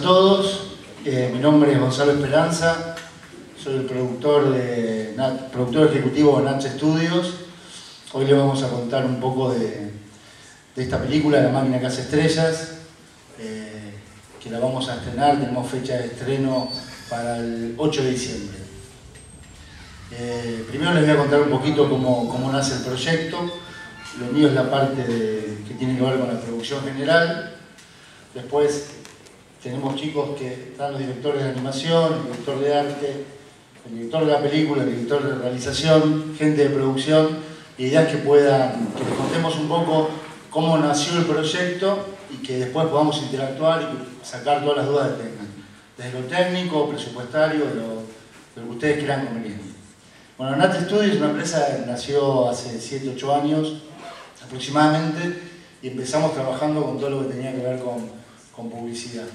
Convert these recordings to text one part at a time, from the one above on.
todos, mi nombre es Gonzalo Esperanza, soy el productor ejecutivo de Natch Studios. Hoy les vamos a contar un poco de esta película, La máquina que hace estrellas, que la vamos a estrenar. Tenemos fecha de estreno para el 8 de diciembre. Primero les voy a contar un poquito cómo nace el proyecto. Lo mío es la parte que tiene que ver con la producción general. Después tenemos chicos que están los directores de animación, el director de arte, el director de la película, el director de realización, gente de producción, y ideas que les contemos un poco cómo nació el proyecto y que después podamos interactuar y sacar todas las dudas que tengan, desde lo técnico, presupuestario, de lo que ustedes crean conveniente. Bueno, Natch Studios es una empresa que nació hace 7-8 años aproximadamente, y empezamos trabajando con todo lo que tenía que ver con publicidad,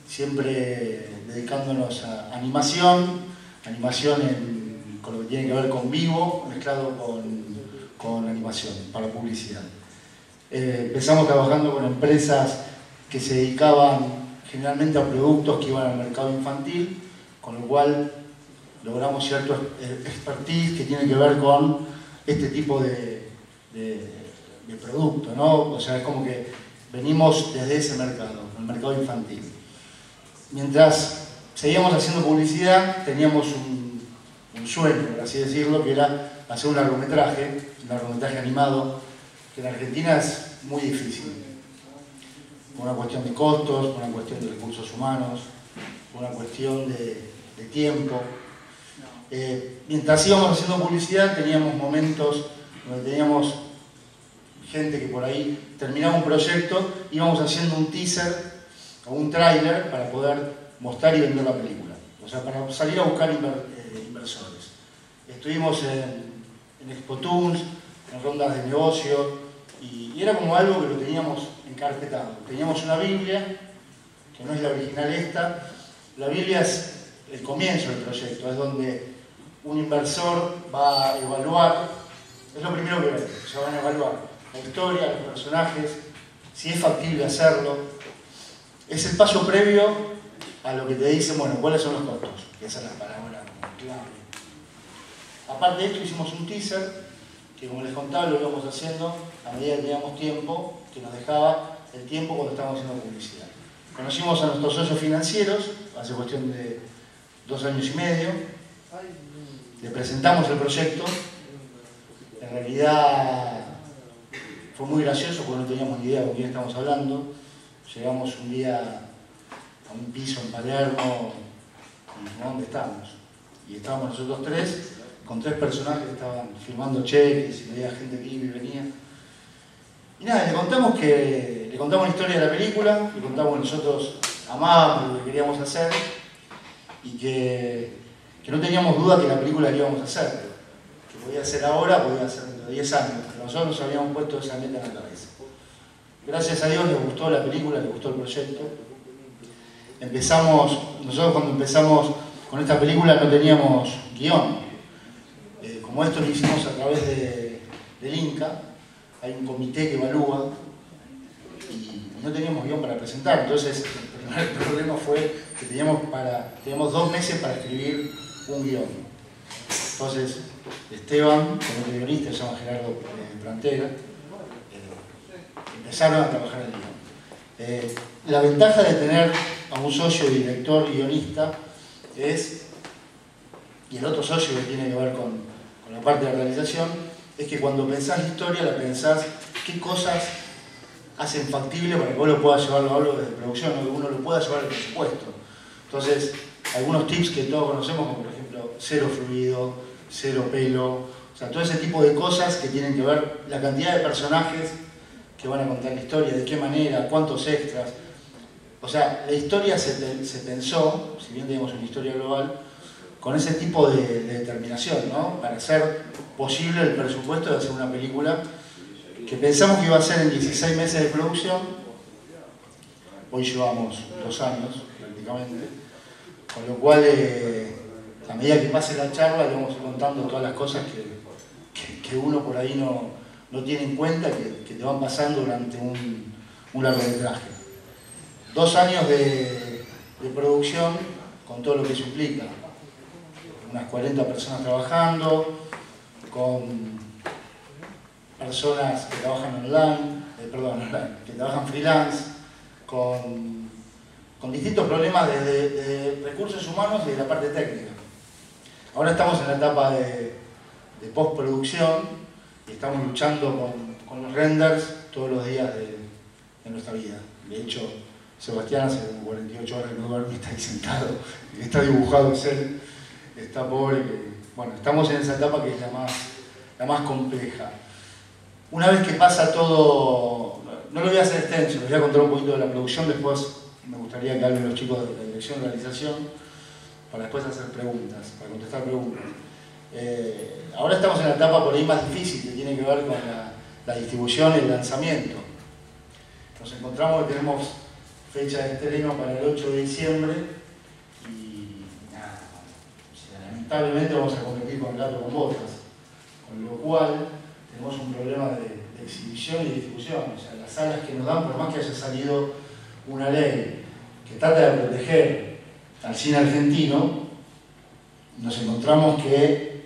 siempre dedicándonos a animación con lo que tiene que ver con vivo, mezclado con animación para publicidad. Empezamos trabajando con empresas que se dedicaban generalmente a productos que iban al mercado infantil, con lo cual logramos cierto expertise que tiene que ver con este tipo de producto, ¿no? O sea, es como que venimos desde ese mercado, el mercado infantil. Mientras seguíamos haciendo publicidad, teníamos un sueño, por así decirlo, que era hacer un largometraje animado, que en Argentina es muy difícil, por una cuestión de costos, por una cuestión de recursos humanos, por una cuestión de tiempo. Mientras íbamos haciendo publicidad, teníamos momentos donde teníamos gente que por ahí terminaba un proyecto, íbamos haciendo un teaser o un tráiler para poder mostrar y vender la película, o sea, para salir a buscar inversores. Estuvimos en Expotoons, en rondas de negocio, y era como algo que lo teníamos encarpetado. Teníamos una Biblia, que no es la original esta. La Biblia es el comienzo del proyecto, es donde un inversor va a evaluar, es lo primero que ven, se van a evaluar la historia, los personajes, si es factible hacerlo. Es el paso previo a lo que te dicen, bueno, cuáles son los costos. Esa es la palabra clave. Aparte de esto, hicimos un teaser que, como les contaba, lo íbamos haciendo a medida que teníamos tiempo, que nos dejaba el tiempo cuando estábamos haciendo publicidad. Conocimos a nuestros socios financieros hace cuestión de 2 años y medio. Le presentamos el proyecto. En realidad fue muy gracioso porque no teníamos ni idea con quién estábamos hablando. Llegamos un día a un piso en Palermo y dijimos, ¿dónde estamos? Y estábamos nosotros tres, con 3 personajes que estaban firmando cheques y había gente que iba y venía. Y nada, le contamos la historia de la película, le contamos que nosotros amábamos lo que queríamos hacer y que no teníamos duda que la película la íbamos a hacer, que podía ser ahora, podía ser dentro de 10 años, pero nosotros nos habíamos puesto esa meta en la cabeza. Gracias a Dios les gustó la película, les gustó el proyecto. Nosotros cuando empezamos con esta película no teníamos guión. Como esto lo hicimos a través del Inca, hay un comité que evalúa y no teníamos guión para presentar. Entonces el primer problema fue que teníamos 2 meses para escribir un guión. Entonces Esteban, con otro guionista, se llama Gerardo Plantera, empezaron a trabajar el guión. La ventaja de tener a un socio, director, guionista, y el otro socio que tiene que ver con la parte de la realización, es que cuando pensás la historia, la pensás qué cosas hacen factible para que vos lo puedas llevarlo a algo desde producción, o que uno lo pueda llevar al presupuesto. Entonces, algunos tips que todos conocemos, como por ejemplo, 0 fluido, 0 pelo, o sea, todo ese tipo de cosas que tienen que ver la cantidad de personajes que van a contar la historia, de qué manera, cuántos extras. O sea, la historia se pensó, si bien tenemos una historia global, con ese tipo de determinación, ¿no? Para hacer posible el presupuesto de hacer una película que pensamos que iba a ser en 16 meses de producción. Hoy llevamos 2 años prácticamente, con lo cual a medida que pase la charla le vamos a ir contando todas las cosas que uno por ahí no tiene en cuenta, que te van pasando durante un largometraje. 2 años de de producción con todo lo que eso implica. Unas 40 personas trabajando, con personas que trabajan online, que trabajan freelance, con distintos problemas desde recursos humanos y de la parte técnica. Ahora estamos en la etapa de postproducción y estamos luchando con los renders todos los días de nuestra vida. De hecho, Sebastián hace como 48 horas que no duerme, está ahí sentado, está dibujado Excel, está pobre. Bueno, estamos en esa etapa que es la más compleja. Una vez que pasa todo, no lo voy a hacer extenso, les voy a contar un poquito de la producción, después me gustaría que hablen los chicos de la dirección de realización, para después hacer preguntas, para contestar preguntas. Ahora estamos en la etapa por ahí más difícil, que tiene que ver con la distribución y el lanzamiento. Nos encontramos que tenemos fecha de estreno para el 8 de diciembre y nada, lamentablemente vamos a competir con Gato con Botas, con lo cual tenemos un problema de exhibición y distribución. O sea, las salas que nos dan, por más que haya salido una ley que trata de proteger al cine argentino, nos encontramos que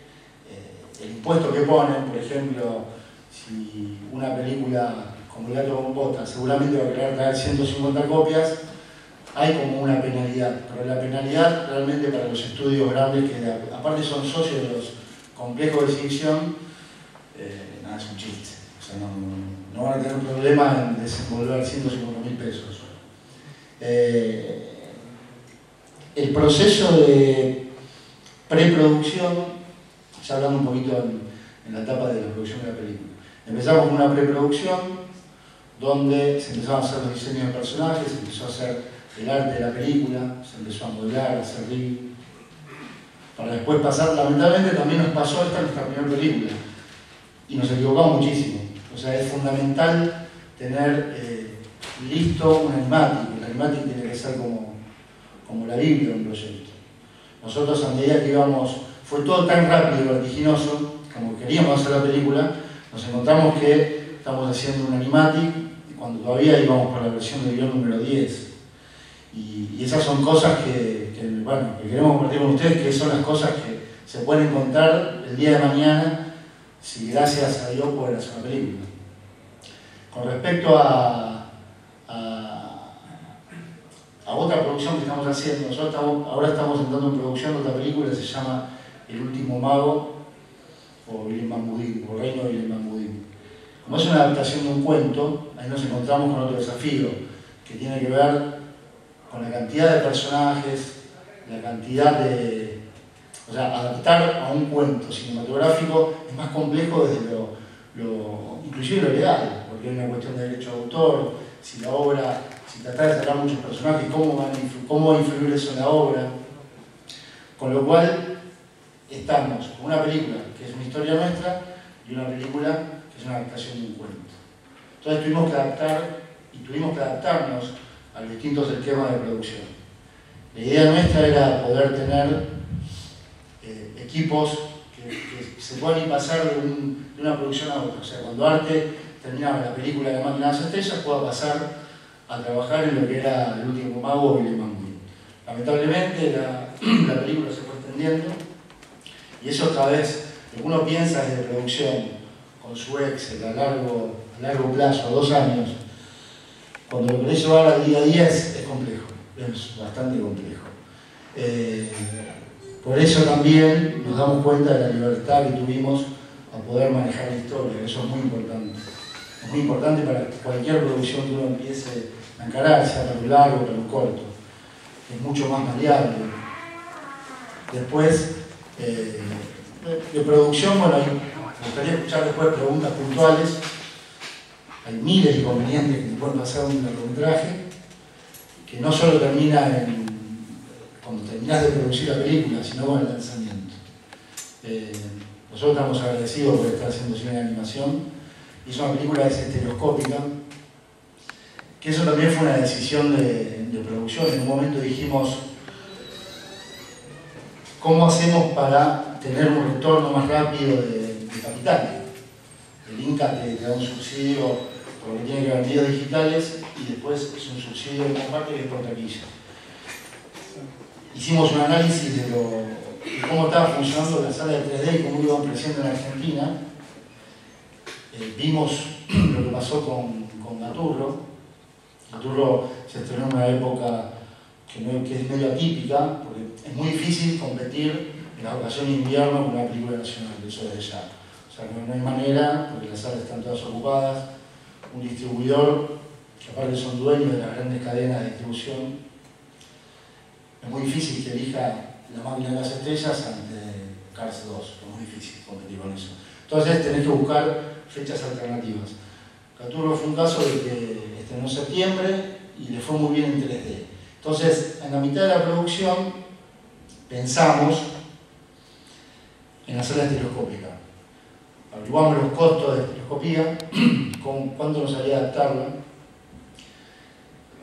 el impuesto que ponen, por ejemplo, si una película como El Gato con Botas seguramente va a querer traer 150 copias, hay como una penalidad, pero la penalidad realmente para los estudios grandes que aparte son socios de los complejos de exhibición, nada, es un chiste. O sea, no van a tener problema en desenvolver 150.000 pesos. El proceso de preproducción, ya hablando un poquito en la etapa de la producción de la película. Empezamos con una preproducción donde se empezaron a hacer los diseños de personajes, se empezó a hacer el arte de la película, se empezó a modelar, a hacer rig, para después pasar, lamentablemente también nos pasó esta nuestra primera película, y nos equivocamos muchísimo. O sea, es fundamental tener listo un animatic. El animatic tiene que ser como la Biblia de un proyecto. Nosotros, a medida que íbamos, fue todo tan rápido y vertiginoso, como queríamos hacer la película, nos encontramos que estamos haciendo un animatic cuando todavía íbamos por la versión de guión número 10. Y esas son cosas que queremos compartir con ustedes, que son las cosas que se pueden encontrar el día de mañana si gracias a Dios pueden hacer una película. Con respecto a otra producción que estamos haciendo, nosotros ahora estamos entrando en producción de otra película que se llama El Último Mago, o Billy Mambudín, o Reino de Billy Mambudín. Como es una adaptación de un cuento, ahí nos encontramos con otro desafío, que tiene que ver con la cantidad de personajes, la cantidad de... O sea, adaptar a un cuento cinematográfico es más complejo desde inclusive lo legal, porque hay una cuestión de derecho de autor, si la obra, si tratar de sacar muchos personajes, cómo va a influir eso en la obra. Con lo cual, estamos con una película que es una historia nuestra y una película que es una adaptación de un cuento. Entonces tuvimos que adaptarnos a los distintos esquemas de producción. La idea nuestra era poder tener equipos que se puedan ir pasar de una producción a otra. O sea, cuando Arte terminaba la película de Máquina de las Estrellas, pueda pasar a trabajar en lo que era El Último Mago o Billy Mambudín. Lamentablemente la película se fue extendiendo y eso otra vez, lo que uno piensa desde producción, con su Excel a largo plazo, a 2 años, cuando lo querés llevar al día a 10 es complejo, es bastante complejo. Por eso también nos damos cuenta de la libertad que tuvimos a poder manejar la historia, eso es muy importante. Es muy importante para cualquier producción que uno empiece a encarar, sea para un largo o para un corto. Es mucho más maleable. Después, de producción, bueno, me gustaría escuchar después preguntas puntuales. Hay miles de inconvenientes que te pueden pasar un largometraje, que no solo termina cuando terminás de producir la película, sino con el lanzamiento. Nosotros estamos agradecidos por estar haciendo cine de animación, y es una película que es estereoscópica, que eso también fue una decisión de producción. En un momento dijimos, ¿cómo hacemos para tener un retorno más rápido de capital? El Inca te da un subsidio por lo que tiene que ver en videos digitales y después es un subsidio de una parte que es por taquilla. hicimos un análisis de cómo estaba funcionando la sala de 3D y cómo iban creciendo en Argentina. Vimos lo que pasó con Gaturro. Gaturro se estrenó en una época que es medio atípica, porque es muy difícil competir en las vacaciones de invierno con una película nacional, eso desde ya. O sea, no hay manera, porque las salas están todas ocupadas. Un distribuidor, que aparte son dueños de las grandes cadenas de distribución, es muy difícil que elija La máquina de las estrellas ante Cars 2, es muy difícil competir con eso. Entonces tenés que buscar fechas alternativas. Gaturro fue un caso de que estrenó en septiembre y le fue muy bien en 3D. Entonces, en la mitad de la producción, pensamos en hacer la estereoscópica. Averiguamos los costos de estereoscopía, con cuánto nos salía adaptarla.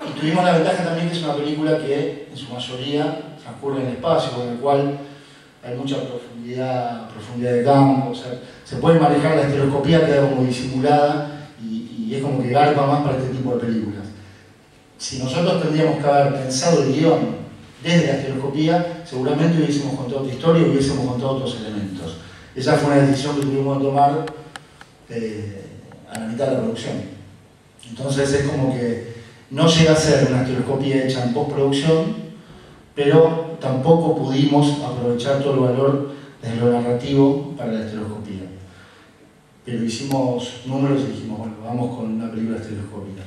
Y tuvimos la ventaja también que es una película que en su mayoría transcurre en el espacio, con el cual hay mucha profundidad de campo. O sea, se puede manejar la estereoscopía, queda como disimulada y es como que garpa más para este tipo de películas. Si nosotros tendríamos que haber pensado el guión desde la estereoscopía, seguramente hubiésemos contado otra historia y hubiésemos contado otros elementos. Esa fue una decisión que tuvimos que tomar a la mitad de la producción. Entonces es como que no llega a ser una estereoscopía hecha en postproducción, pero tampoco pudimos aprovechar todo el valor de lo narrativo para la estereoscopía. Pero hicimos números y dijimos, bueno, vamos con una película estereoscópica.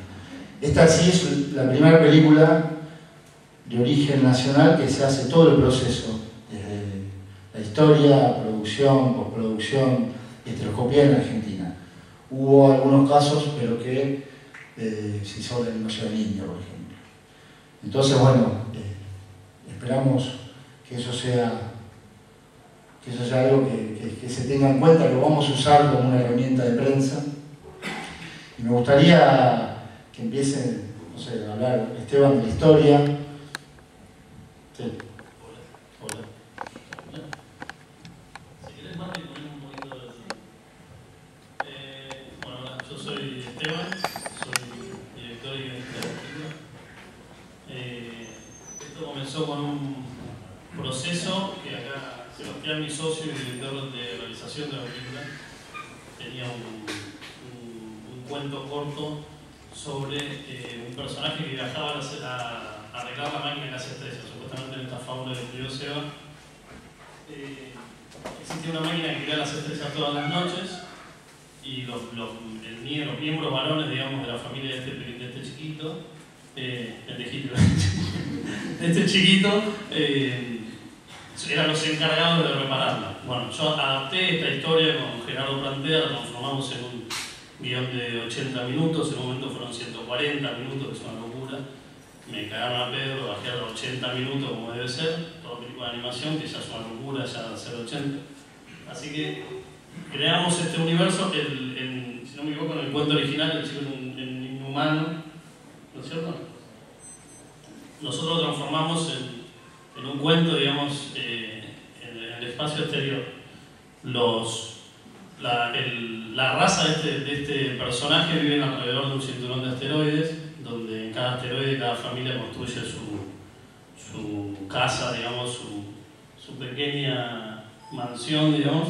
Esta sí es la primera película de origen nacional que se hace todo el proceso, desde la historia, producción, postproducción y estereoscopía en Argentina. Hubo algunos casos, pero que se hizo la animación en India, por ejemplo. Entonces, bueno, esperamos que eso sea algo que se tenga en cuenta, que lo vamos a usar como una herramienta de prensa. Y me gustaría que empiecen, no sé, a hablar Esteban de la historia. Sí. Hola. Si querés, Marti, ponemos un poquito de... bueno, hola, yo soy Esteban, soy director y guionista de la película. Esto comenzó con un proceso que acá Sebastián, mi socio y director de realización de la película, tenía un cuento corto sobre un personaje que viajaba a arreglar la máquina de las estrellas. Supuestamente en esta fábula que escribió Seba, existía una máquina que crea las estrellas todas las noches y los miembros varones, digamos, de la familia de este chiquito, eran los encargados de repararla. Bueno, yo adapté esta historia con Gerardo Plantea, la transformamos en un guión de 80 minutos, en un momento fueron 140 minutos, que es una locura. Me cagaron a pedo, bajé a los 80 minutos como debe ser, toda película de animación, que ya es una locura, ya hacer 80. Así que creamos este universo, si no me equivoco, en el cuento original, el chico en inhumano, ¿no es cierto? Nosotros lo transformamos en un cuento, digamos, en el espacio exterior. La raza de este personaje vive alrededor de un cinturón de asteroides, donde en cada asteroide cada familia construye su casa, digamos, su pequeña mansión, digamos,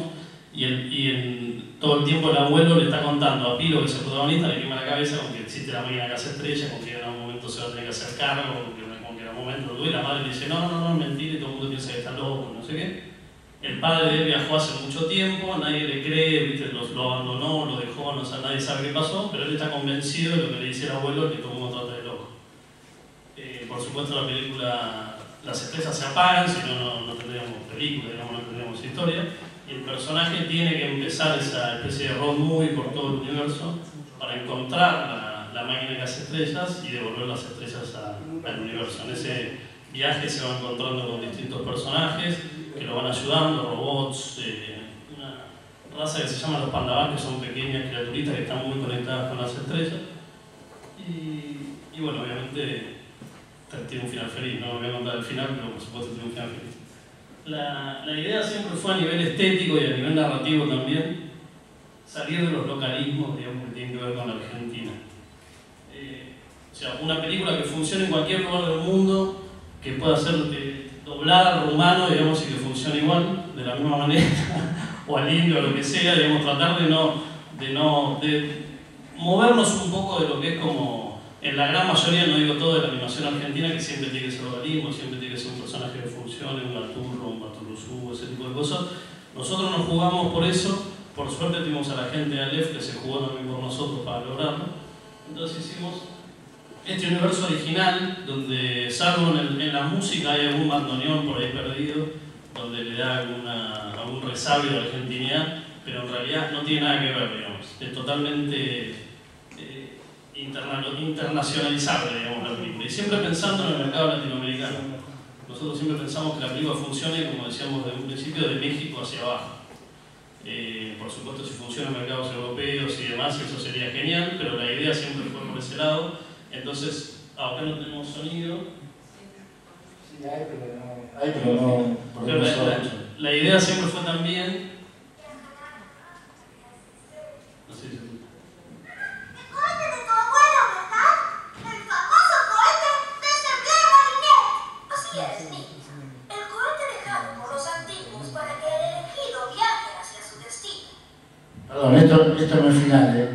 y todo el tiempo el abuelo le está contando a Pilo, que es el protagonista, le quema la cabeza con que existe la máquina que hace estrellas, con que en algún momento se va a tener que hacer cargo, con que en algún momento lo duele, y la madre le dice no, es mentira, y todo el mundo piensa que está loco, no sé qué. El padre de él viajó hace mucho tiempo, nadie le cree, ¿viste? Lo abandonó, lo dejó, no sabe, nadie sabe qué pasó, pero él está convencido de lo que le dice el abuelo, que todo el mundo trata de loco. Por supuesto, la película, las estrellas se apagan, si no tendríamos película, digamos, no tendríamos historia, y el personaje tiene que empezar esa especie de road movie por todo el universo para encontrar la máquina que hace estrellas y devolver las estrellas al universo. En ese viaje se va encontrando con distintos personajes que lo van ayudando, robots, una raza que se llama los Pandavan, que son pequeñas criaturitas que están muy conectadas con las estrellas. Y bueno, obviamente tiene un final feliz, no voy a contar el final, pero por supuesto tiene un final feliz. La idea siempre fue a nivel estético y a nivel narrativo también, salir de los localismos, digamos, que tienen que ver con la Argentina. O sea, una película que funcione en cualquier lugar del mundo, que pueda ser doblar rumano, digamos, y que funcione igual, de la misma manera, o al indio, o lo que sea, digamos, tratar de movernos un poco de lo que es como, en la gran mayoría, no digo todo, de la animación argentina, que siempre tiene que ser organismo, siempre tiene que ser un personaje que funcione, un gaturro, un baturuzú, ese tipo de cosas. Nosotros nos jugamos por eso, por suerte tuvimos a la gente de Aleph que se jugó también por nosotros para lograrlo. Entonces hicimos este universo original, donde salvo en la música hay algún bandoneón por ahí perdido, donde le da algún resabio de argentinidad, pero en realidad no tiene nada que ver, digamos. Es totalmente internacionalizable, digamos, la película. Y siempre pensando en el mercado latinoamericano. Nosotros siempre pensamos que la película funcione, como decíamos desde un principio, de México hacia abajo. Por supuesto, si funciona en mercados europeos y demás, eso sería genial, pero la idea siempre fue por ese lado. Entonces, ahora no tenemos sonido. Sí, hay, pero no. Pero la idea siempre fue también. No sé si. El cohete de tu abuelo, ¿verdad? El famoso cohete desde Blair Marinette. Así es, Nick. El cohete dejado por los antiguos para que el elegido viaje hacia su destino. Perdón, esto no es final, ¿eh?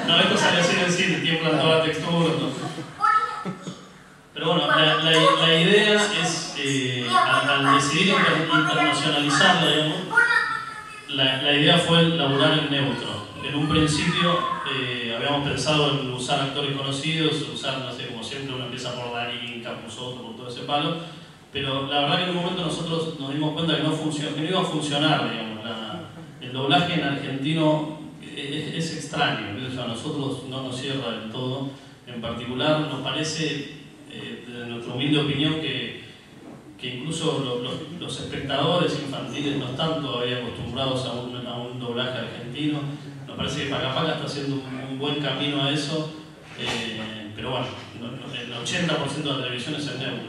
No, esto salió así en el cine, tiemblan toda la textura, ¿no? Pero bueno, la idea es, al decidir internacionalizarla, digamos, la idea fue laburar en neutro. En un principio habíamos pensado en usar actores conocidos, usar, no sé, como siempre uno empieza por Darín, Capusotto, por todo ese palo, pero la verdad que en un momento nosotros nos dimos cuenta que no iba a funcionar, digamos. El doblaje en argentino es extraño, a nosotros no nos cierra del todo. En particular nos parece, de nuestra humilde opinión, que incluso los espectadores infantiles no están todavía acostumbrados a un doblaje argentino. Nos parece que Paca Paca está haciendo un buen camino a eso, pero bueno, el 80% de la televisión es en neutro.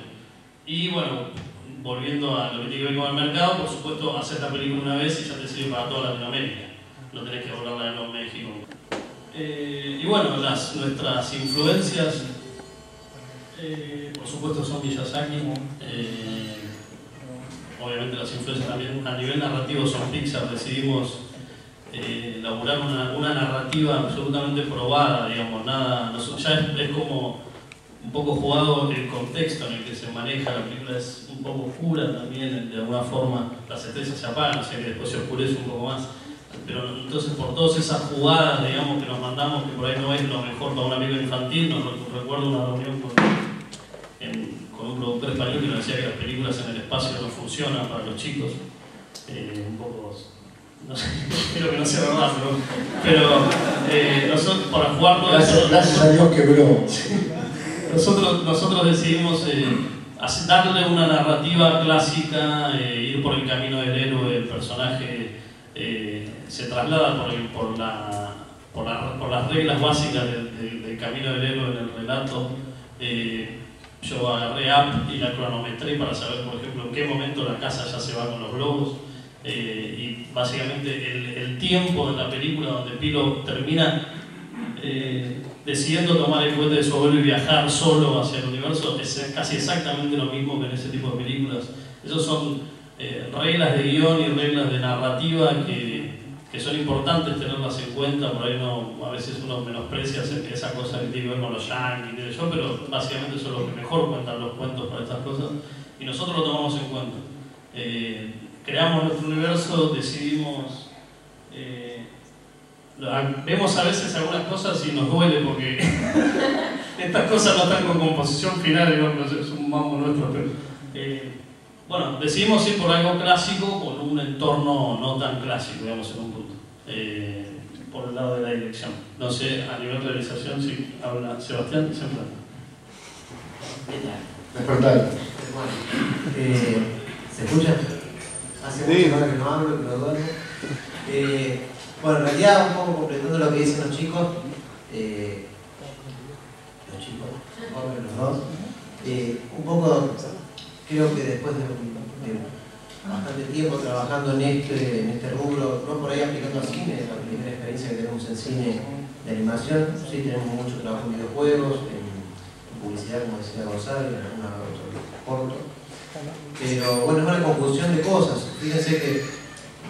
Y bueno, volviendo a lo que tiene que ver con el mercado, por supuesto, hacer la película una vez y ya te sirve para toda Latinoamérica. No tenés que doblarla de nuevo en México. Y bueno, nuestras influencias, por supuesto, son Miyazaki. Obviamente las influencias también a nivel narrativo son Pixar. Decidimos elaborar una narrativa absolutamente probada, digamos, ya es como un poco jugado el contexto en el que se maneja. La película es un poco oscura también, de alguna forma las estrellas se apagan, o sea que después se oscurece un poco más. Pero entonces, por todas esas jugadas, digamos, que nos mandamos, que por ahí no es lo mejor para una película infantil, recuerdo una reunión con un productor español que nos decía que las películas en el espacio no funcionan para los chicos. Un poco, no sé, espero que no sea verdad, pero nosotros, para jugar todo eso... Gracias a Dios quebró. Nosotros decidimos darle una narrativa clásica, ir por el camino del héroe. El personaje se traslada por las reglas básicas del camino del héroe en el relato. Yo agarré app y la cronometré para saber, por ejemplo, en qué momento la casa ya se va con los globos. Y básicamente el tiempo de la película donde Pilo termina decidiendo tomar el cohete de su abuelo y viajar solo hacia el universo es casi exactamente lo mismo que en ese tipo de películas. Esos son reglas de guión y reglas de narrativa que son importantes tenerlas en cuenta. Por ahí a veces uno menosprecia esa cosa que tiene que ver con los yankees, pero básicamente son los que mejor cuentan los cuentos para estas cosas y nosotros lo tomamos en cuenta. Creamos nuestro universo, decidimos... vemos a veces algunas cosas y nos duele porque estas cosas no están con composición final, digamos, es un mambo nuestro, pero bueno, decidimos ir por algo clásico con un entorno no tan clásico, digamos, en un punto, por el lado de la dirección. No sé, a nivel de realización, si habla Sebastián, siempre. Despertar. ¿Se escucha? Hace mucho que no hablo, que no duermo. Bueno, en realidad, un poco completando lo que dicen los chicos, los dos, un poco creo que después de bastante tiempo trabajando en este rubro, no por ahí aplicando al cine, es la primera experiencia que tenemos en cine de animación, sí tenemos mucho trabajo en videojuegos, publicidad, como decía Gonzalo, en alguna otro corto. Pero bueno, es una conjunción de cosas. Fíjense que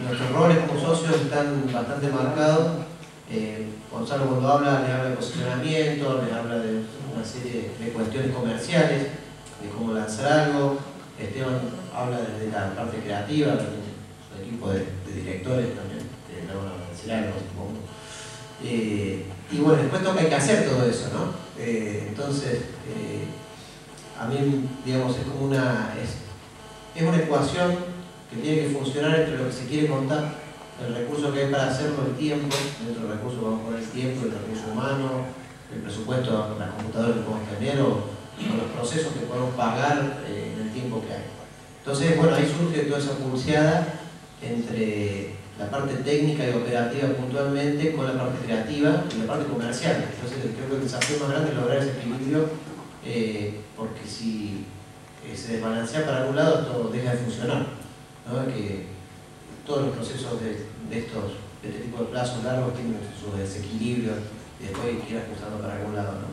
nuestros roles como socios están bastante marcados. Gonzalo cuando habla, les habla de posicionamiento, les habla de una serie de cuestiones comerciales, de cómo lanzar algo. Esteban habla desde la parte creativa, el equipo de directores también, que van a decir algo, supongo. Y bueno, después toca hay que hacer todo eso, ¿no? Entonces, a mí, digamos, es como es una ecuación que tiene que funcionar entre lo que se quiere contar, el recurso que hay para hacerlo, el tiempo, dentro del recurso vamos a poner el tiempo, el recurso humano, el presupuesto, las computadoras que podemos tener o los procesos que podemos pagar en el tiempo que hay. Entonces, bueno, ahí surge toda esa pulseada entre la parte técnica y operativa puntualmente con la parte creativa y la parte comercial. Entonces, creo que el desafío más grande es lograr ese equilibrio, porque si se desbalancea para algún lado, esto deja de funcionar, ¿no? Que todos los procesos de este tipo de plazos largos tienen sus desequilibrios y después hay que ir ajustando para algún lado, ¿no?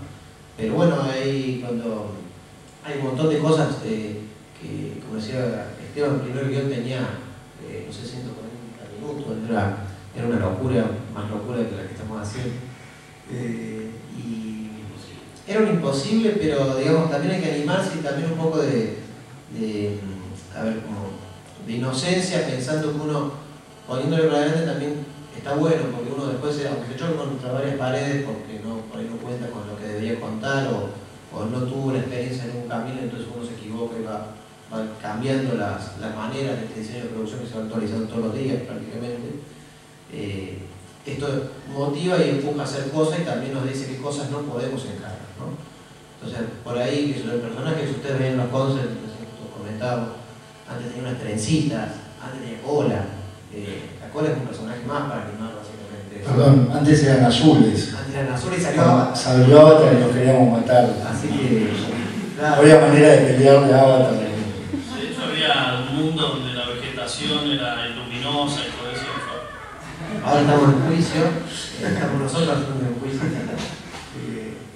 Pero bueno, cuando hay un montón de cosas que, como decía Esteban, el primer guión tenía, no sé, 140 minutos, era una locura, más locura que la que estamos haciendo. Y era un imposible, pero digamos, también hay que animarse y también un poco de inocencia, pensando que uno, poniéndole para adelante también está bueno, porque uno después, aunque se choque contra varias paredes, porque por ahí no cuenta con lo que debería contar, o no tuvo una experiencia en un camino, entonces uno se equivoca y va cambiando las maneras de este diseño de producción que se va actualizando todos los días prácticamente. Esto motiva y empuja a hacer cosas y también nos dice qué cosas no podemos encargar, ¿no? Entonces, por ahí, que el personaje, si ustedes ven los concepts, nosotros comentábamos, antes tenía unas trencitas, antes tenía cola. La cola es un personaje más para animar, básicamente. Perdón, antes eran azules. Antes eran azules y salió Avatar. Salió Avatar y los queríamos matar. Así que, claro, había manera de pelear de Avatar. De hecho, había un mundo donde la vegetación era luminosa y todo eso. Ahora estamos en juicio, estamos nosotros haciendo un juicio.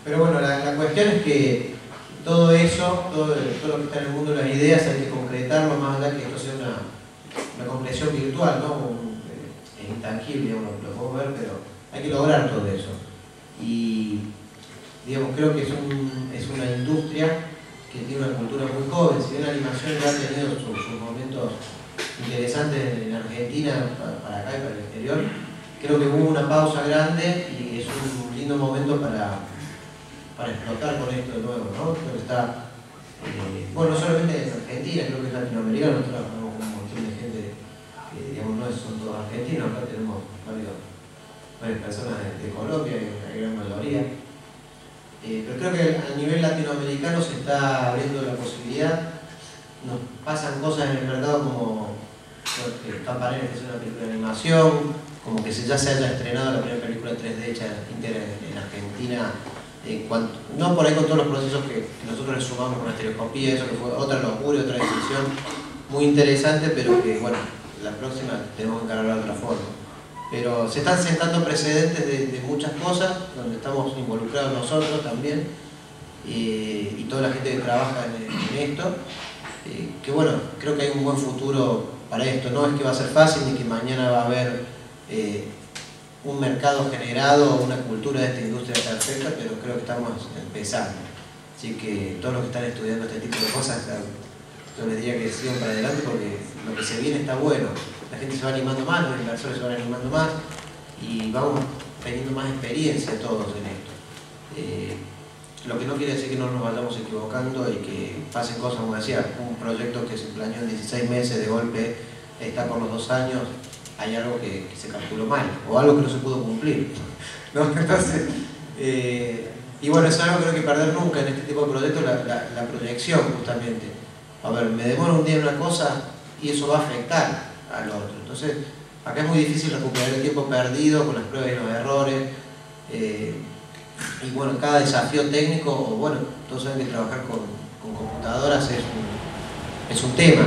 Pero bueno, la cuestión es que todo eso, todo lo que está en el mundo de las ideas, hay que concretarlo más allá que esto sea una concreción virtual, ¿no? Es intangible, lo podemos ver, pero hay que lograr todo eso. Y digamos, creo que es una industria que tiene una cultura muy joven. Si bien la animación ya ha tenido sus momentos interesantes en Argentina, para acá y para el exterior, creo que hubo una pausa grande y es un lindo momento para explotar con esto de nuevo, ¿no? Creo que está, bueno, no solamente en Argentina, creo que es latinoamericano, nosotros trabajamos con un montón de gente que, digamos, no son todos argentinos, acá tenemos varias personas de Colombia, una gran mayoría. Pero creo que a nivel latinoamericano se está abriendo la posibilidad, nos pasan cosas en el mercado como que Campanella, que es una película de animación, como que ya se haya estrenado la primera película 3D hecha íntegra en Argentina, no por ahí con todos los procesos que nosotros le sumamos con la estereoscopía, eso que fue otra locura, otra decisión muy interesante, pero que bueno, la próxima tenemos que encargarla de otra forma. Pero se están sentando precedentes de muchas cosas, donde estamos involucrados nosotros también, y toda la gente que trabaja en esto, que bueno, creo que hay un buen futuro para esto. No es que va a ser fácil ni que mañana va a haber un mercado generado, una cultura de esta industria perfecta, pero creo que estamos empezando. Así que todos los que están estudiando este tipo de cosas, yo les diría que sigan para adelante porque lo que se viene está bueno. La gente se va animando más, los inversores se van animando más y vamos teniendo más experiencia todos en esto. Lo que no quiere decir que no nos vayamos equivocando y que pasen cosas, como decía, un proyecto que se planeó en 16 meses, de golpe está por los 2 años, hay algo que se calculó mal, o algo que no se pudo cumplir, ¿no? Entonces, y bueno, es algo que no hay que perder nunca en este tipo de proyectos, la proyección justamente. A ver, me demoro un día en una cosa y eso va a afectar al otro. Entonces, acá es muy difícil recuperar el tiempo perdido con las pruebas y los errores. Y bueno, cada desafío técnico, o bueno, todos saben que trabajar con computadoras es un tema.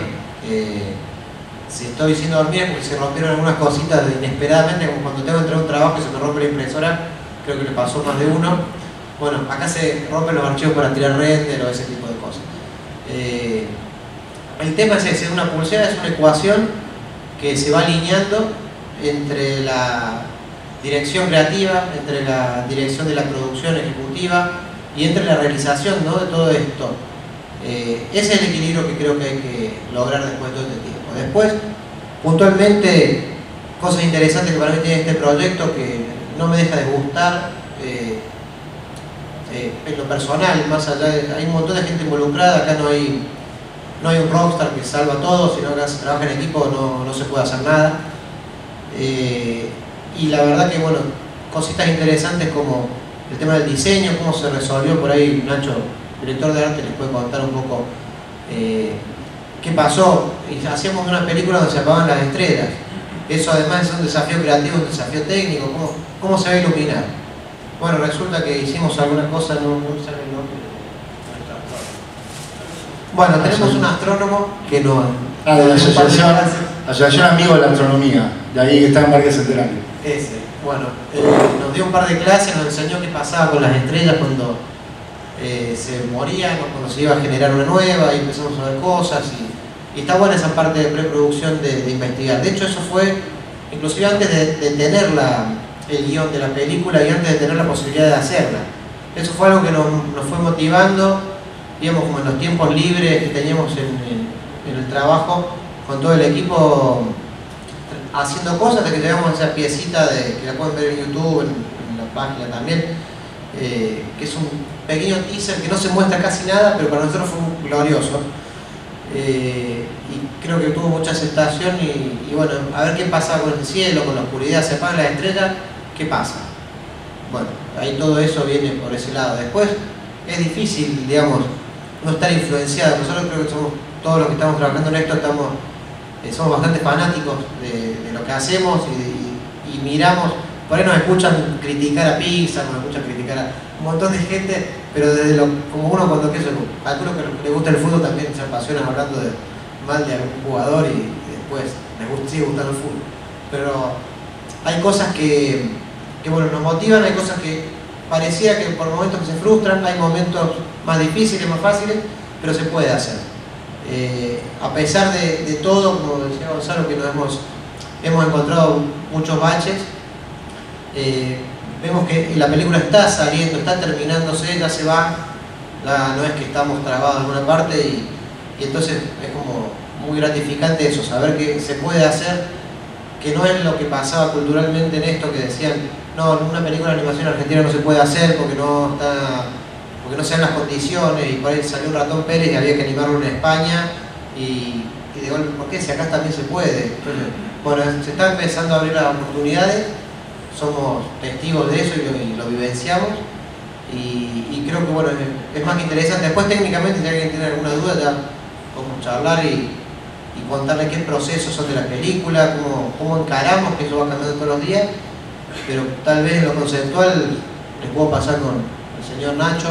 Si estoy diciendo dormir porque se rompieron algunas cositas inesperadamente, como cuando tengo que entrar a un trabajo y se me rompe la impresora, creo que le pasó más de uno. Bueno, acá se rompen los archivos para tirar render o ese tipo de cosas. El tema es ese, una pulseada es una ecuación que se va alineando entre la dirección creativa, entre la dirección de la producción ejecutiva y entre la realización, ¿no?, de todo esto. Ese es el equilibrio que creo que hay que lograr después de todo este tiempo. Después, puntualmente, cosas interesantes que para mí tiene este proyecto que no me deja de gustar, en lo personal, más allá de, hay un montón de gente involucrada, acá no hay un rockstar que salva todo, sino que se trabaja en equipo, no se puede hacer nada. Y la verdad que, bueno, cositas interesantes como el tema del diseño, cómo se resolvió por ahí. Nacho, director de arte, les puede contar un poco qué pasó. Y hacíamos una película donde se apagaban las estrellas. Eso además es un desafío creativo, un desafío técnico, cómo se va a iluminar. Bueno, resulta que hicimos alguna cosa, no sale el nombre. Bueno, tenemos un astrónomo que nos... de la Asociación Amigos de la Astronomía, de ahí que está en Parque Centenario. Ese, bueno, nos dio un par de clases, nos enseñó qué pasaba con las estrellas cuando se morían o cuando se iba a generar una nueva, y empezamos a ver cosas, y está buena esa parte de preproducción de investigar. De hecho, eso fue, inclusive antes de tener el guión de la película y antes de tener la posibilidad de hacerla. Eso fue algo que nos fue motivando, digamos, como en los tiempos libres que teníamos en el trabajo, con todo el equipo haciendo cosas, hasta que llegamos a esa piecita que la pueden ver en YouTube, en la página también, que es un pequeño teaser que no se muestra casi nada, pero para nosotros fue glorioso. Y creo que tuvo mucha aceptación y bueno, a ver qué pasaba con el cielo, con la oscuridad, se apagan las estrellas, ¿qué pasa? Bueno, ahí todo eso viene por ese lado. Después es difícil, digamos, no estar influenciado. Nosotros creo que somos, todos los que estamos trabajando en esto, somos bastante fanáticos de lo que hacemos y miramos. Por ahí nos escuchan criticar a Pixar, nos escuchan criticar a un montón de gente, pero desde como uno cuando calculo que le gusta el fútbol también se apasiona hablando mal de algún jugador y después sigue gustando el fútbol. Pero hay cosas que bueno, nos motivan, hay cosas que parecía que por momentos que se frustran, hay momentos más difíciles, más fáciles, pero se puede hacer. A pesar de todo, como decía Gonzalo, que hemos encontrado muchos baches, vemos que la película está saliendo, está terminándose, ya se va, no es que estamos trabados en alguna parte y entonces es como muy gratificante eso, saber que se puede hacer, que no es lo que pasaba culturalmente en esto, que decían, no, una película de animación argentina no se puede hacer porque no se dan las condiciones, y por ahí salió un Ratón Pérez y había que animarlo en España y de golpe, ¿por qué? Si acá también se puede. Entonces, bueno, se está empezando a abrir las oportunidades, somos testigos de eso y lo vivenciamos y creo que bueno, es más que interesante. Después técnicamente, si alguien tiene alguna duda, ya podemos charlar y contarle qué procesos son de la película, cómo encaramos, que eso va cambiando todos los días, pero tal vez en lo conceptual les puedo pasar con el señor Nacho,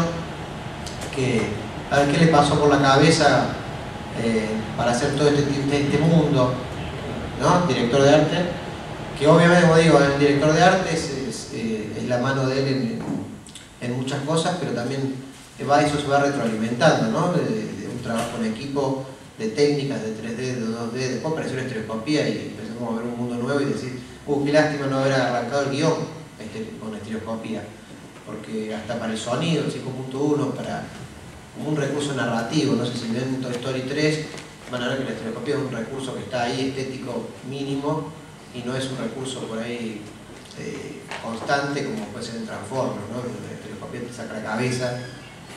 a ver qué le pasó por la cabeza para hacer todo este mundo, ¿no? Director de arte, que obviamente, como digo, el director de arte es la mano de él en muchas cosas, pero también eso se va retroalimentando, ¿no? De un trabajo en equipo, de técnicas, de 3D, de 2D, después apareció la estereoscopía y empezamos a ver un mundo nuevo y decir, qué lástima no haber arrancado el guión con estereoscopía, porque hasta para el sonido, el 5.1, para un recurso narrativo, no sé si ven Toy Story 3, van a ver que la estereoscopía es un recurso que está ahí, estético mínimo, y no es un recurso por ahí constante como puede ser en Transformers, ¿no? La estereoscopía te saca la cabeza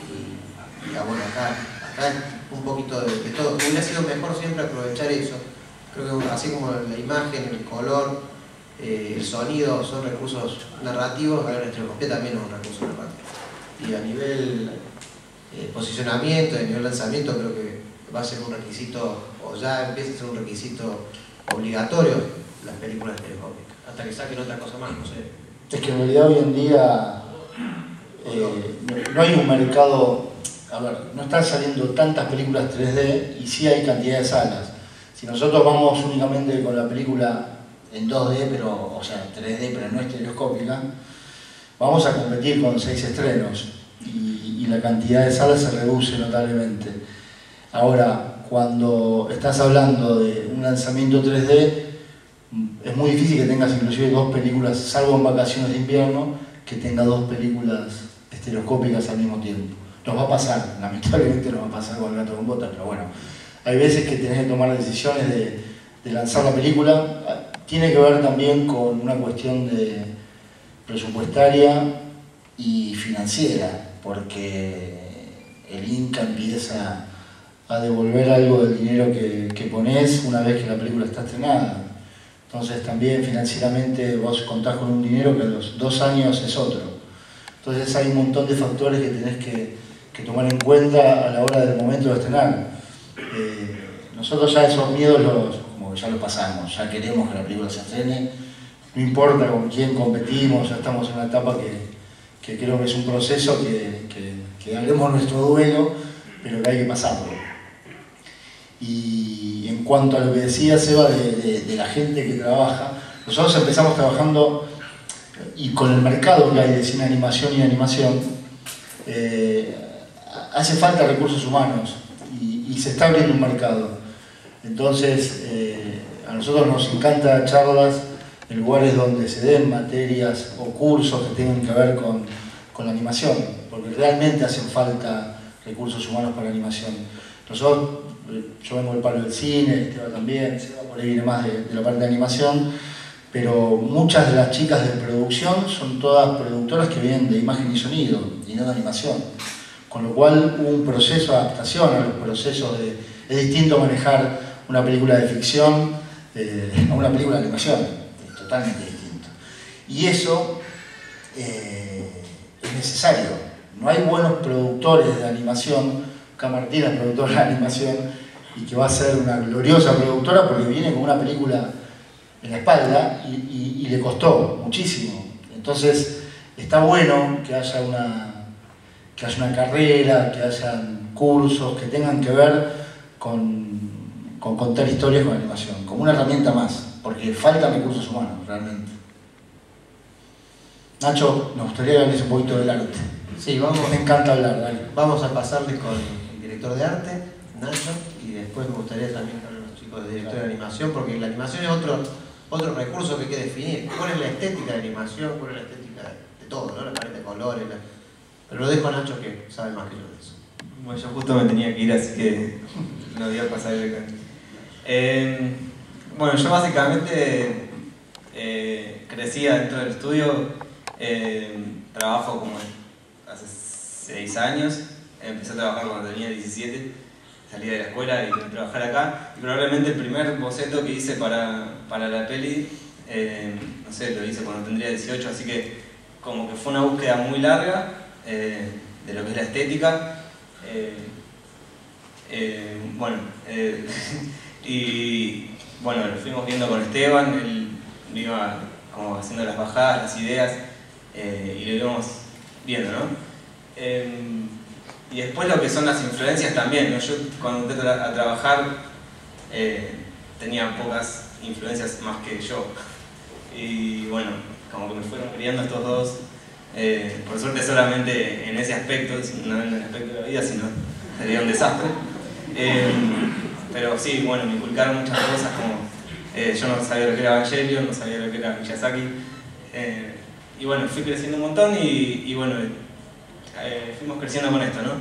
y bueno, acá es un poquito de todo. Hubiera sido mejor siempre aprovechar eso. Creo que así como la imagen, el color, el sonido son recursos narrativos, la estereoscopía también es un recurso narrativo. Y a nivel posicionamiento, a nivel lanzamiento, creo que va a ser un requisito, o ya empieza a ser un requisito obligatorio las películas estereoscópicas, hasta que saquen otra cosa más, no sé. Es que en realidad hoy en día no hay un mercado, a ver, no están saliendo tantas películas 3D y sí hay cantidad de salas. Si nosotros vamos únicamente con la película en 2D, pero, o sea, 3D, pero no estereoscópica, vamos a competir con 6 estrenos. y la cantidad de salas se reduce notablemente. Ahora, cuando estás hablando de un lanzamiento 3D, es muy difícil que tengas inclusive 2 películas, salvo en vacaciones de invierno, que tenga 2 películas estereoscópicas al mismo tiempo. Nos va a pasar, lamentablemente nos va a pasar con El gato con botas, pero bueno, hay veces que tenés que tomar decisiones de lanzar la película. Tiene que ver también con una cuestión de presupuestaria y financiera, porque el Inca empieza a devolver algo del dinero que pones una vez que la película está estrenada. Entonces también financieramente vos contás con un dinero que a los 2 años es otro. Entonces hay un montón de factores que tenés que tomar en cuenta a la hora del momento de estrenar. Nosotros ya esos miedos como que ya los pasamos, ya queremos que la película se estrene, no importa con quién competimos, ya estamos en una etapa que creo que es un proceso que haremos nuestro duelo, pero que hay que pasarlo. Y en cuanto a lo que decía Seba de la gente que trabaja, nosotros empezamos trabajando, y con el mercado que hay de cine, animación y animación, hace falta recursos humanos y se está abriendo un mercado. Entonces, a nosotros nos encanta charlas en lugares donde se den materias o cursos que tengan que ver con la animación, porque realmente hacen falta recursos humanos para la animación. Nosotros, yo vengo del palo del cine, Esteban también, Seba por ahí viene más de la parte de animación, pero muchas de las chicas de producción son todas productoras que vienen de imagen y sonido, y no de animación. Con lo cual hubo un proceso de adaptación a los procesos es distinto manejar una película de ficción a una película de animación, es totalmente distinto. Y eso es necesario. No hay buenos productores de animación. Martina es productora de animación y que va a ser una gloriosa productora porque viene con una película en la espalda y le costó muchísimo. Entonces está bueno que haya una carrera, que hayan cursos que tengan que ver con contar historias con animación, como una herramienta más, porque faltan recursos humanos realmente. Nacho, nos gustaría hablar un poquito del arte. Sí, vamos. Me encanta hablar, dale. Vamos a pasarles con el director de arte, Nacho, y después me gustaría también con los chicos de director de animación, porque la animación es otro recurso que hay que definir. ¿Cuál es la estética de animación? ¿Cuál es la estética de todo, ¿no? La paleta de colores. Pero lo dejo a Nacho que sabe más que yo de eso. Bueno, yo justo me tenía que ir, así que no voy a pasar directamente. Bueno, yo básicamente crecí dentro del estudio, trabajo como hace 6 años, empecé a trabajar cuando tenía 17, salí de la escuela y vine a trabajar acá, y probablemente el primer boceto que hice para la peli, no sé, lo hice cuando tendría 18, así que como que fue una búsqueda muy larga de lo que es la estética. Y bueno, lo fuimos viendo con Esteban, él me iba como haciendo las bajadas, las ideas, y lo íbamos viendo, ¿no? Y después lo que son las influencias también, ¿no? Yo cuando entré a trabajar tenía pocas influencias más que yo, y bueno, como que me fueron criando estos dos, por suerte solamente en ese aspecto, no en el aspecto de la vida, sino sería un desastre. Pero sí, bueno, me inculcaron muchas cosas como yo no sabía lo que era Evangelion, no sabía lo que era Miyazaki, y bueno, fui creciendo un montón y bueno, fuimos creciendo con esto, ¿no?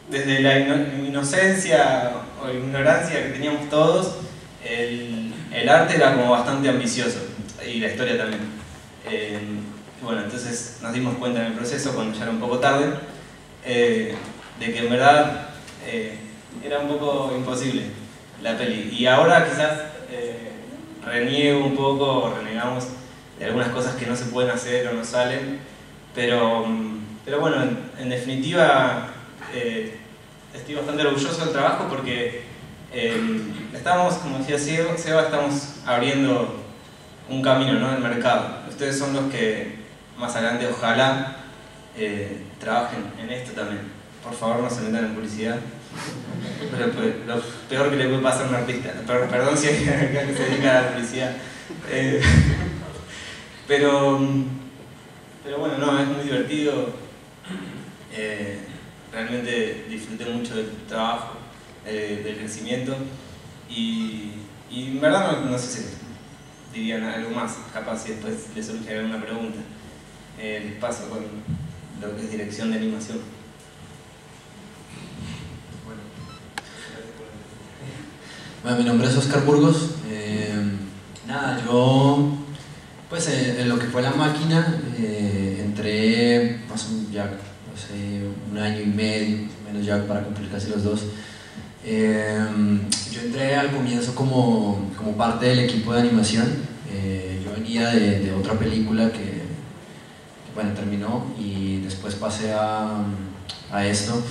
Desde la inocencia o ignorancia que teníamos todos, el arte era como bastante ambicioso, y la historia también. Bueno, entonces nos dimos cuenta en el proceso, cuando ya era un poco tarde, de que en verdad era un poco imposible la peli. Y ahora quizás reniego un poco, renegamos de algunas cosas que no se pueden hacer o no salen, pero bueno, en definitiva estoy bastante orgulloso del trabajo porque estamos, como decía Seba, estamos abriendo un camino, ¿no?, en el mercado. Ustedes son los que más adelante ojalá trabajen en esto también. Por favor, no se metan en publicidad. Pero lo peor que le puede pasar a un artista. Perdón si hay acá que se dedica a la publicidad. Pero Pero bueno, no, es muy divertido. Realmente disfruté mucho del trabajo, del crecimiento y en verdad no sé si dirían algo más, capaz si después les surge alguna pregunta. Les paso con lo que es dirección de animación. Bueno, mi nombre es Oscar Burgos. Nada, yo pues en lo que fue la máquina entré hace un año y medio, más o menos ya para cumplir casi los 2. Yo entré al comienzo como parte del equipo de animación. Yo venía de otra película que bueno, terminó y después pasé a esto.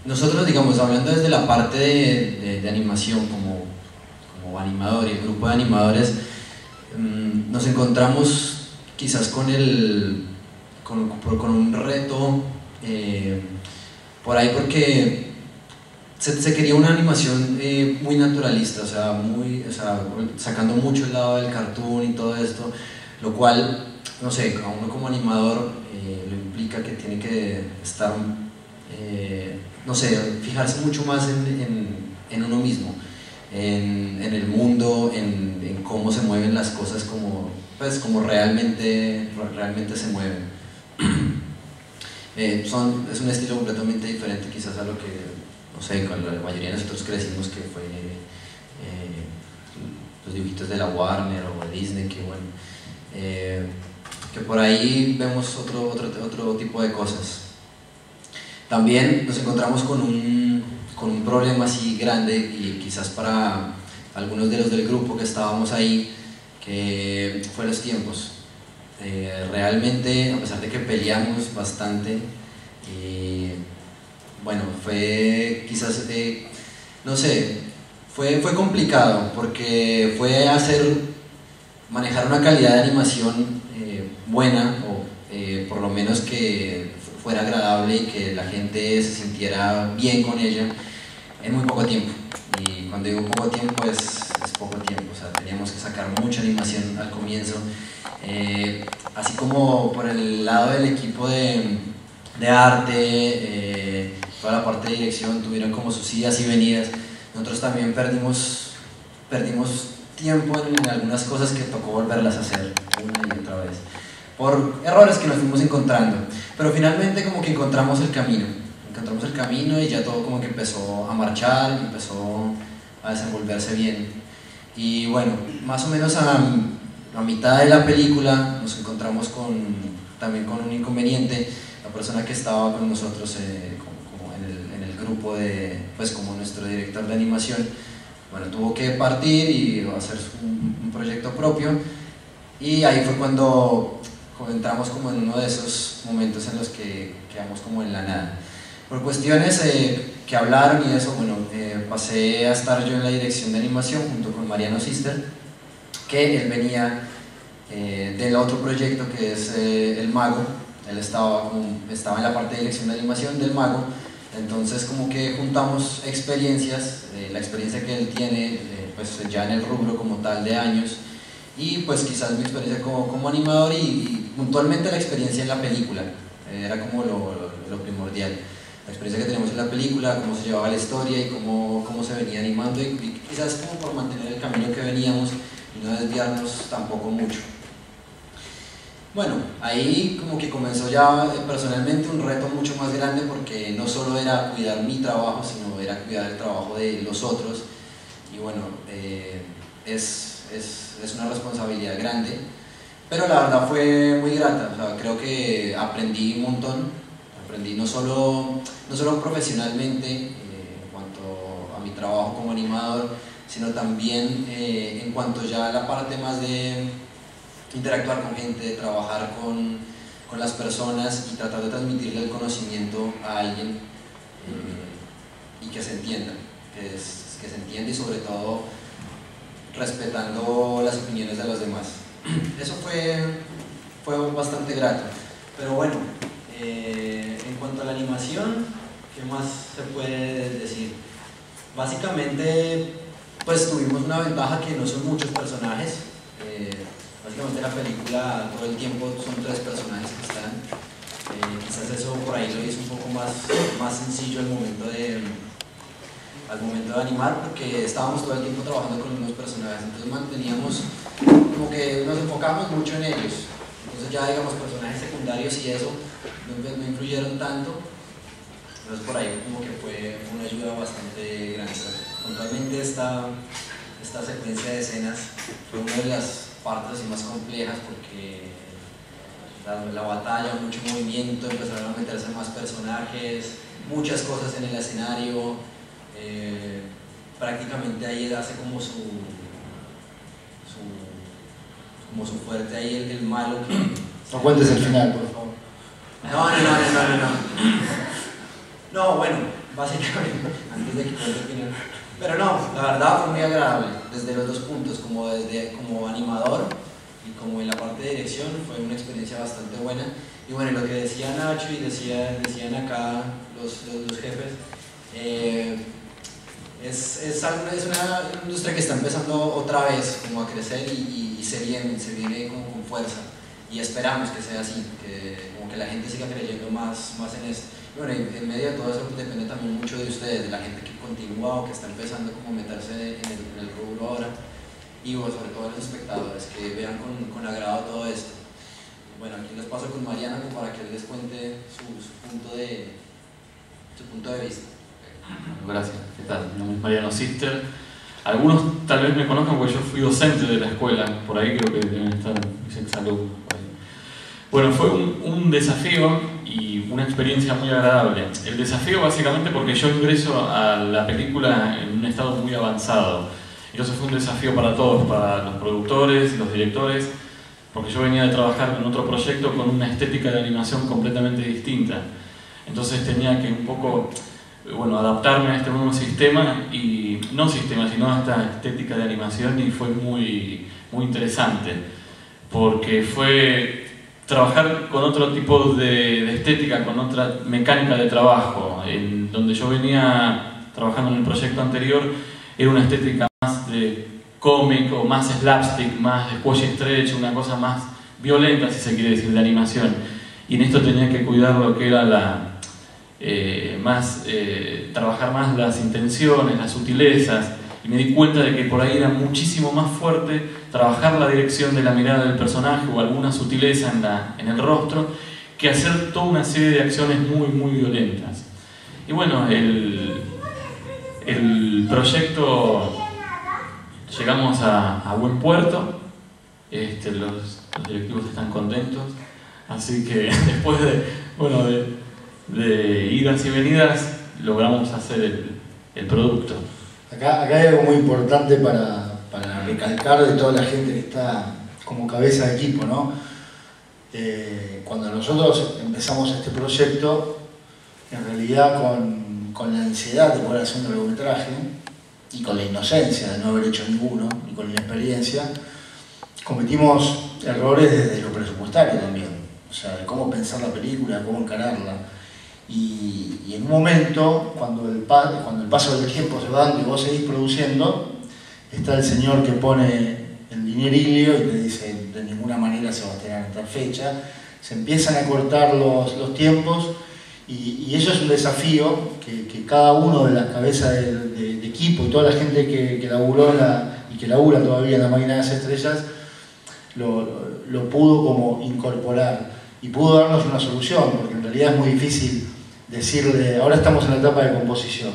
Nosotros, digamos, hablando desde la parte de animación como animador y el grupo de animadores, nos encontramos quizás con un reto por ahí, porque se quería una animación muy naturalista, o sea, sacando mucho el lado del cartoon y todo esto, lo cual, no sé, a uno como animador lo implica que tiene que estar, no sé, fijarse mucho más en uno mismo, en el mundo, en cómo se mueven las cosas, como realmente se mueven. Es un estilo completamente diferente quizás a lo que, no sé, con la mayoría de nosotros crecimos, que fue los dibujitos de la Warner o de Disney, que bueno, que por ahí vemos otro tipo de cosas. También nos encontramos con un problema así grande, y quizás para algunos de los del grupo que estábamos ahí, que fue los tiempos. Realmente, a pesar de que peleamos bastante, bueno, fue quizás, no sé, fue complicado, porque fue manejar una calidad de animación buena, o por lo menos que fuera agradable y que la gente se sintiera bien con ella en muy poco tiempo. Y cuando digo poco tiempo es poco tiempo, o sea, teníamos que sacar mucha animación al comienzo. Así como por el lado del equipo de arte, toda la parte de dirección tuvieron como sus idas y venidas, nosotros también perdimos tiempo en algunas cosas que tocó volverlas a hacer una y otra vez, por errores que nos fuimos encontrando, pero finalmente como que encontramos el camino y ya todo como que empezó a marchar, empezó a desenvolverse bien. Y bueno, más o menos a mitad de la película nos encontramos también con un inconveniente. La persona que estaba con nosotros como en el grupo, pues como nuestro director de animación, bueno, tuvo que partir y hacer un proyecto propio, y ahí fue cuando entramos como en uno de esos momentos en los que quedamos como en la nada. Por cuestiones que hablaron y eso, bueno, pasé a estar yo en la dirección de animación junto con Mariano Sister, que él venía del otro proyecto que es El Mago. Él estaba en la parte de dirección de animación del Mago. Entonces como que juntamos experiencias, la experiencia que él tiene pues ya en el rubro como tal de años, y pues quizás mi experiencia como animador y puntualmente la experiencia en la película, era como lo primordial. La experiencia que tenemos en la película, cómo se llevaba la historia y cómo se venía animando, y quizás como por mantener el camino que veníamos y no desviarnos tampoco mucho. Bueno, ahí como que comenzó ya personalmente un reto mucho más grande, porque no solo era cuidar mi trabajo, sino era cuidar el trabajo de los otros, y bueno, es una responsabilidad grande, pero la verdad fue muy grata. O sea, creo que aprendí un montón, aprendí no solo profesionalmente en cuanto a mi trabajo como animador, sino también en cuanto ya a la parte más de interactuar con gente, de trabajar con las personas y tratar de transmitirle el conocimiento a alguien, y que se entienda, que se entienda, y sobre todo respetando las opiniones de los demás. Eso fue bastante grato. Pero bueno, en cuanto a la animación, ¿qué más se puede decir? Básicamente, pues tuvimos una ventaja, que no son muchos personajes. Básicamente la película todo el tiempo son 3 personajes que están. Quizás eso por ahí lo hizo un poco más sencillo al momento de animar, porque estábamos todo el tiempo trabajando con unos personajes, entonces manteníamos como que nos enfocamos mucho en ellos. Entonces ya digamos personajes secundarios y eso no influyeron tanto. Entonces por ahí como que fue una ayuda bastante grande. Puntualmente esta secuencia de escenas fue una de las partes más complejas porque la batalla, mucho movimiento, empezaron a meterse más personajes, muchas cosas en el escenario. Prácticamente ahí hace como su fuerte ahí el malo que... No cuentes el final, por favor. No, bueno, básicamente, antes de que cuente el final. Pero no, la verdad fue muy agradable, desde los 2 puntos, como animador y como en la parte de dirección, fue una experiencia bastante buena. Y bueno, lo que decía Nacho y decían acá los jefes, es una industria que está empezando otra vez como a crecer y se viene como con fuerza, y esperamos que sea así, que como que la gente siga creyendo más en esto. Y bueno, en medio de todo eso depende también mucho de ustedes, de la gente que continúa o que está empezando como a meterse en el rubro ahora, y bueno, sobre todo los espectadores que vean con agrado todo esto. Bueno, aquí les paso con Mariana como para que él les cuente su punto de vista. Gracias, ¿qué tal? Mi nombre es Mariano Sister. Algunos tal vez me conozcan porque yo fui docente de la escuela, por ahí creo que deben estar mis exalumnos. Bueno, fue un desafío y una experiencia muy agradable. El desafío básicamente porque yo ingreso a la película en un estado muy avanzado. Entonces fue un desafío para todos, para los productores, los directores, porque yo venía de trabajar en otro proyecto con una estética de animación completamente distinta. Entonces tenía que un poco... bueno, adaptarme a este nuevo sistema, y no sistema, sino a esta estética de animación, y fue muy interesante, porque fue trabajar con otro tipo de estética, con otra mecánica de trabajo. En donde yo venía trabajando en el proyecto anterior, era una estética más de cómic o más slapstick, más de squash stretch, una cosa más violenta, si se quiere decir, de animación. Y en esto tenía que cuidar lo que era trabajar más las intenciones, las sutilezas, y me di cuenta de que por ahí era muchísimo más fuerte trabajar la dirección de la mirada del personaje o alguna sutileza en el rostro, que hacer toda una serie de acciones muy violentas. Y bueno, el proyecto, llegamos a buen puerto, los directivos están contentos, así que después de idas y venidas, logramos hacer el producto. Acá hay algo muy importante para recalcar de toda la gente que está como cabeza de equipo, ¿no? Cuando nosotros empezamos este proyecto, en realidad con la ansiedad de poder hacer un largometraje y con la inocencia de no haber hecho ninguno y con la inexperiencia, cometimos errores desde lo presupuestario también, o sea, de cómo pensar la película, cómo encararla. Y en un momento, cuando el paso del tiempo se va dando y vos seguís produciendo, está el señor que pone el dinerillo y te dice de ninguna manera se va a estrenar en tal fecha, se empiezan a cortar los tiempos, y eso es un desafío que cada uno de las cabezas de equipo y toda la gente que laburó y que labura todavía en la Máquina de las Estrellas lo pudo como incorporar y pudo darnos una solución, porque en realidad es muy difícil decirle, ahora estamos en la etapa de composición.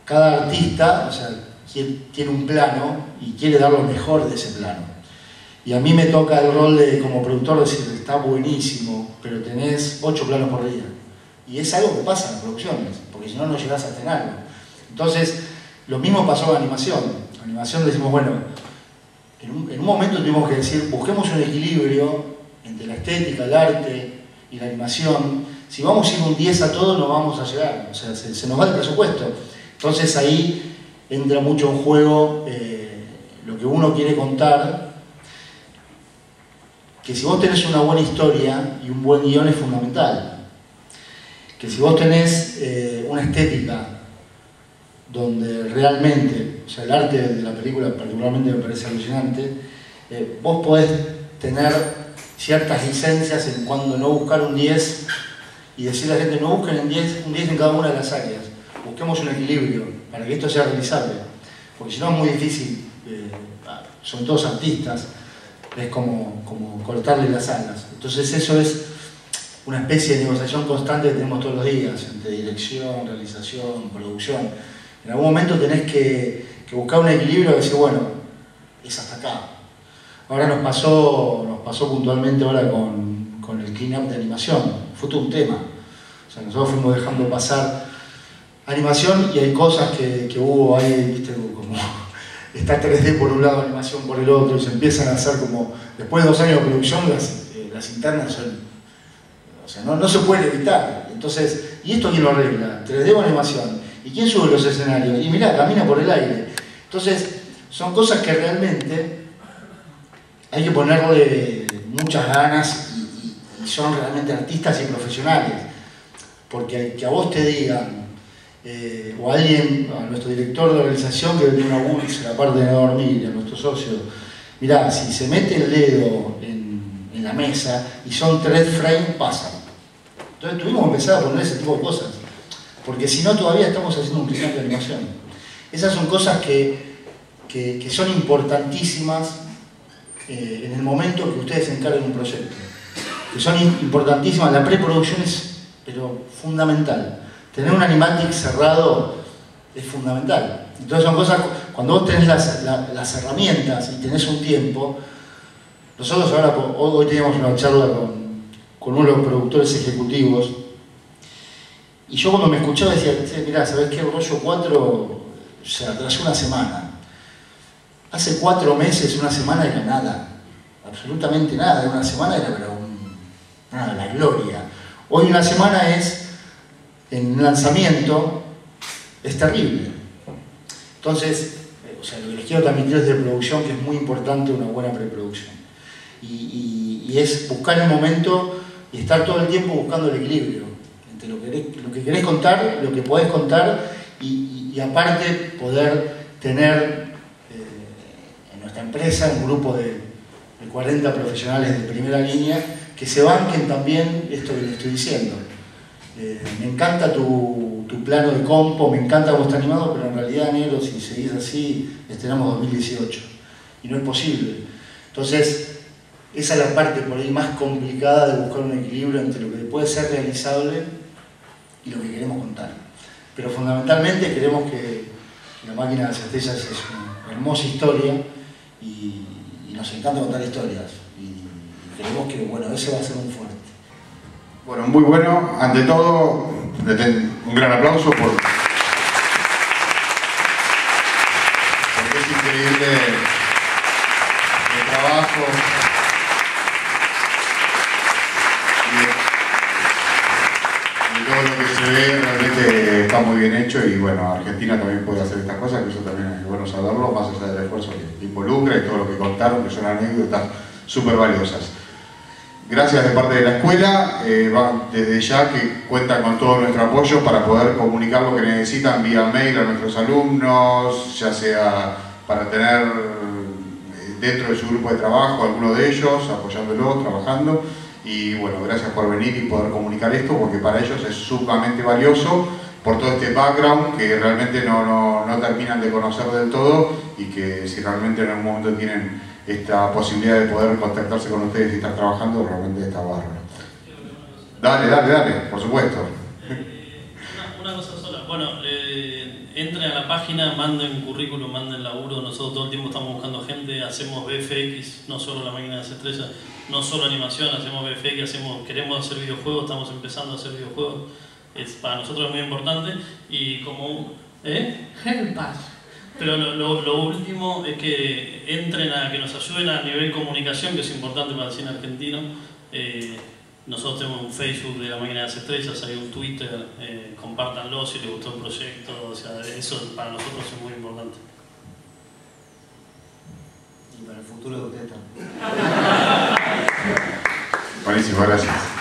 Cada artista, o sea, tiene un plano y quiere dar lo mejor de ese plano. Y a mí me toca el rol de, como productor, decir, está buenísimo, pero tenés 8 planos por día. Y es algo que pasa en las producciones, porque si no, no llegás a estrenarlo. Entonces, lo mismo pasó con animación. En animación decimos, bueno, en un momento tuvimos que decir, busquemos un equilibrio entre la estética, el arte y la animación. Si vamos a ir un 10 a todo, no vamos a llegar, o sea, se nos va el presupuesto. Entonces ahí entra mucho en juego lo que uno quiere contar, que si vos tenés una buena historia y un buen guión es fundamental, que si vos tenés una estética donde realmente, o sea, el arte de la película particularmente me parece alucinante, vos podés tener ciertas licencias en cuando no buscar un 10 y decirle a la gente no busquen un 10 en cada una de las áreas, busquemos un equilibrio para que esto sea realizable, porque si no es muy difícil, son todos artistas, es como cortarle las alas. Entonces eso es una especie de negociación constante que tenemos todos los días, entre dirección, realización, producción. En algún momento tenés que buscar un equilibrio y decir, bueno, es hasta acá. Ahora nos pasó puntualmente ahora con el clean-up de animación, fue todo un tema. O sea, nosotros fuimos dejando pasar animación y hay cosas que hubo ahí, viste, como está 3D por un lado, animación por el otro, y se empiezan a hacer como, después de 2 años de producción, las internas son, o sea, no se pueden evitar. Entonces, ¿y esto quién lo arregla? 3D o animación. ¿Y quién sube los escenarios? Y mirá, camina por el aire. Entonces, son cosas que realmente hay que ponerle muchas ganas y son realmente artistas y profesionales. Porque que a vos te digan, o alguien, a nuestro director de organización que tiene una ULS, aparte de no dormir, a nuestro socio, mirá, si se mete el dedo en la mesa y son 3 frames, pasan. Entonces tuvimos que empezar a poner ese tipo de cosas, porque si no todavía estamos haciendo un clean-up de animación. Esas son cosas que son importantísimas en el momento que ustedes encarguen un proyecto, que son importantísimas. La preproducción es, pero fundamental. Tener un animatic cerrado es fundamental. Entonces son cosas, cuando vos tenés las herramientas y tenés un tiempo. Nosotros ahora, hoy teníamos una charla con uno de los productores ejecutivos, y yo cuando me escuchaba decía, mirá, ¿sabés qué? Rollo 4 se atrasó una semana. Hace 4 meses, una semana era nada, absolutamente nada. Una semana era nada, la gloria. Hoy una semana es, en un lanzamiento, es terrible. Entonces, o sea, lo que les quiero transmitir es de producción, que es muy importante una buena preproducción. Y es buscar el momento y estar todo el tiempo buscando el equilibrio entre lo que querés contar, lo que podés contar y aparte poder tener en nuestra empresa un grupo de 40 profesionales de primera línea que se banquen también esto que les estoy diciendo. Me encanta tu plano de compo, me encanta cómo está animado, pero en realidad, negro, si seguís así, estrenamos 2018 y no es posible. Entonces, esa es la parte por ahí más complicada de buscar un equilibrio entre lo que puede ser realizable y lo que queremos contar. Pero fundamentalmente queremos que La Máquina de las Estrellas es una hermosa historia y nos encanta contar historias. Y creemos que, bueno, ese va a ser un fuerte. Bueno, muy bueno. Ante todo, un gran aplauso porque es increíble el trabajo. Y todo lo que se ve realmente está muy bien hecho y bueno, Argentina también puede hacer estas cosas, que eso también es bueno saberlo, más allá del esfuerzo que involucra y todo lo que contaron, que son anécdotas súper valiosas. Gracias de parte de la escuela, desde ya que cuentan con todo nuestro apoyo para poder comunicar lo que necesitan vía mail a nuestros alumnos, ya sea para tener dentro de su grupo de trabajo alguno de ellos, apoyándolos, trabajando. Y bueno, gracias por venir y poder comunicar esto, porque para ellos es sumamente valioso por todo este background que realmente no terminan de conocer del todo y que si realmente en algún momento tienen esta posibilidad de poder contactarse con ustedes y estar trabajando, realmente está bárbaro. Dale, por supuesto. Una cosa sola. Bueno, entren a la página, manden currículum, manden laburo. Nosotros todo el tiempo estamos buscando gente, hacemos VFX, no solo La Máquina de las Estrellas, no solo animación, hacemos VFX, queremos hacer videojuegos, estamos empezando a hacer videojuegos. Para nosotros es muy importante y como... Help us. Pero lo último es que entren que nos ayuden a nivel comunicación, que es importante para el cine argentino. Nosotros tenemos un Facebook de La Máquina de las Estrellas, hay un Twitter, compártanlo si les gustó el proyecto, o sea, eso para nosotros es muy importante. Y para el futuro de ustedes también. Buenísimo, gracias.